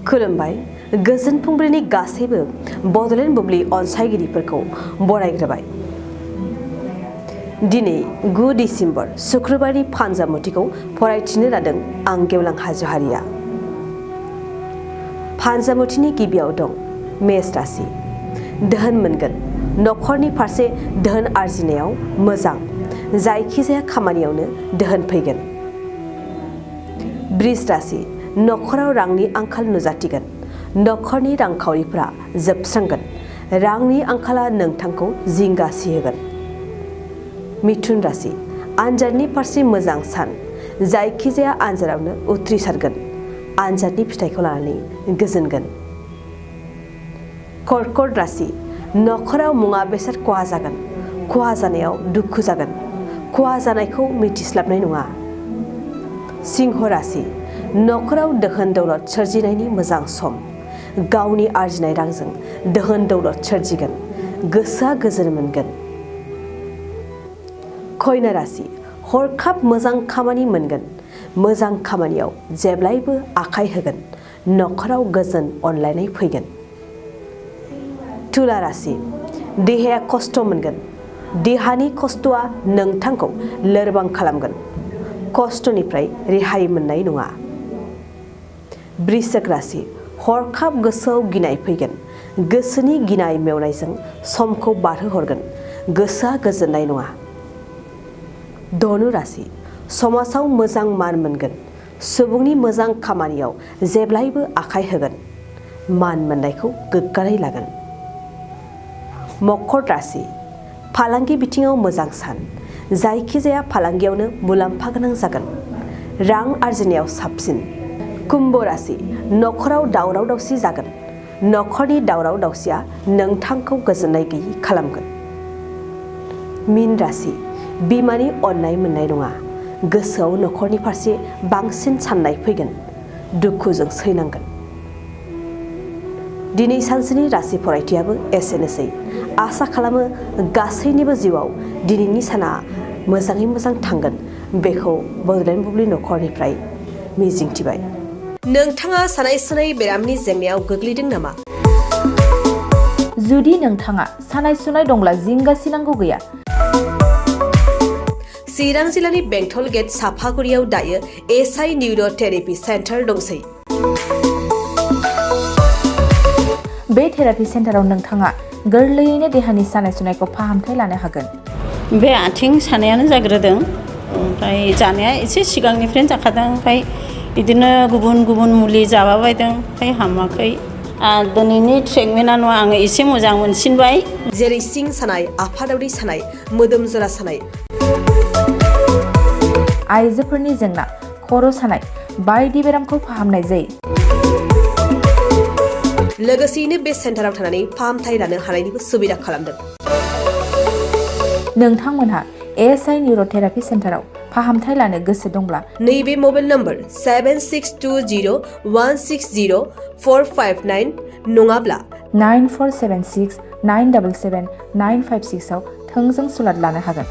खुलुमबाय गोजोन फुंबिलिनि गासैबो बड'लेण्ड बुब्लि अनसायगिरिफोरखौ बरायग्रोबाय। दिनै 9 डिसेम्बर शुक्रबारनि फानजामुथिखौ फरायथिनो लादों आं गेवलां हाज'हारिया। फानजामुथिनि गिबियाव दं मेष राशि। धोन मोनगोन, नखरनि फारसे धोन आरजिनायाव मोजां, जायखिजाया खामानियावनो धोन फैगोन। वृष राशि। नखराव रांनि आंखाल नुजाथिगोन, नखरनि रांखावरिफ्रा जोबस्रांगोन, रांनि आंखाला नोंथांखौ जिंगासिहोगोन। मिथुन राशि। आनजादनि फारसे मोजां सान, जायखिजाया आनजादावनो उथ्रिसारगोन, आनजादनि फिथाइखौ लानानै गोजोनगोन। कर्कट राशि। नखराव मुवा बेसाद खहा जागोन, खहा जानायाव दुखु जागोन, खहा जानायखौ मिथिस्लाबनाय नङा। सिंह राशि। नखराव दोहोन दौलत सोरजिनायनि मोजां सम, गावनि आरजिनाय रांजों दोहोन दौलत सोरजिगोन, गोसोआ गोजोन मोनगोन। कन्या राशि। हरखाब मोजां खामानि मोनगोन, मोजां खामानियाव जेब्लायबो आखाइ होगोन, नखराव गोजोन अनलायनाय फैगोन। तुला राशि। देहाया खस्थ' मोनगोन, देहानि खस्थ'आ नोंथांखौ लोरबां खालामगोन, खस्थ'निफ्राय रेहाय मोननाय नङा। वृश्चिक राशि। हरखाब गोसोआव गिनाय फैगोन, गोसोनि गिनाय मेवनायजों समखौ बारहोहरगोन, गोसोआ गोजोननाय नङा। धनु राशि। समाजाव मोजां मान मोनगोन, सुबुंनि मोजां खामानियाव जेब्लायबो आखाइ होगोन, मान मोननायखौ गोग्गानाय लागोन। मकर राशि। फालांगि बिथिङाव मोजां सान, जायखिजाया फालांगियावनो मुलाम्फा गोनां जागोन, रां आरजिनायाव साबसिन। कुम्भ राशि। नखराव दावराव दावसि जागोन, नखरनि दावराव दावसिया नोंथांखौ गोजोननाय गैयै खालामगोन। मीन राशि। बिमानि अननाय मोननाय नङा, गोसोआव नखरनि फारसे बांसिन साननाय फैगोन, दुखुजों सैनांगोन। दिनै सानसेनि राशि फरायथियाबो एसेनोसै। आसा खालामो गासैनिबो जिउआव दिनैनि साना मोजाङै मोजां थांगोन, बेखौ बड'लेण्ड बुब्लि नखरनिफ्राय मिजिंथिबाय। नोंथाङा सानाय सुनाय बेरामनि जेंनायाव गोग्लैदों नामा? जुदि नोंथाङा सानाय सुनाय दंब्ला जिंगासिनांगौ गैया। चिरां जिल्लानि बेंटल गेट साफागुरियाव दायो एसआइ निउर' थेरापि सेन्टार दंसै। बे थेरापि सेन्टाराव नोंथाङा गोरलैयैनो देहानि सानाय सुनायखौ फाहामथाय लानो हागोन। बे आथिं सानायानो जाग्रोदों, ओमफ्राय जानाया एसे सिगांनिफ्रायनो जाखादों, ओमफ्राय बिदिनो गुबुन गुबुन मुलि जाबाबायदों, ओमफ्राय हामाखै। दिनैनि ट्रिटमेन्टआ नङा, आङो एसे मोजां मोनसिनबाय। जेरै सिं सानाय, आफादावरि सानाय, मोदोम जरा सानाय, आइजोफोरनि जेंना, खर' सानाय बायदि बेरामखौ फाहामनाय जायो। लोगोसेयैनो बे सेन्टाराव थानानै फाहामथाय लानो हानायनिबो सुबिदा खालामदों। नोंथांमोनहा एसआइ निउर' थेरापि सेन्टाराव फाहामथाय लानो गोसो दंब्ला नैबे मबाइल नम्बर 7620160459 नङाब्ला 9476977956 आव थोंजों सुलाद लानो हागोन।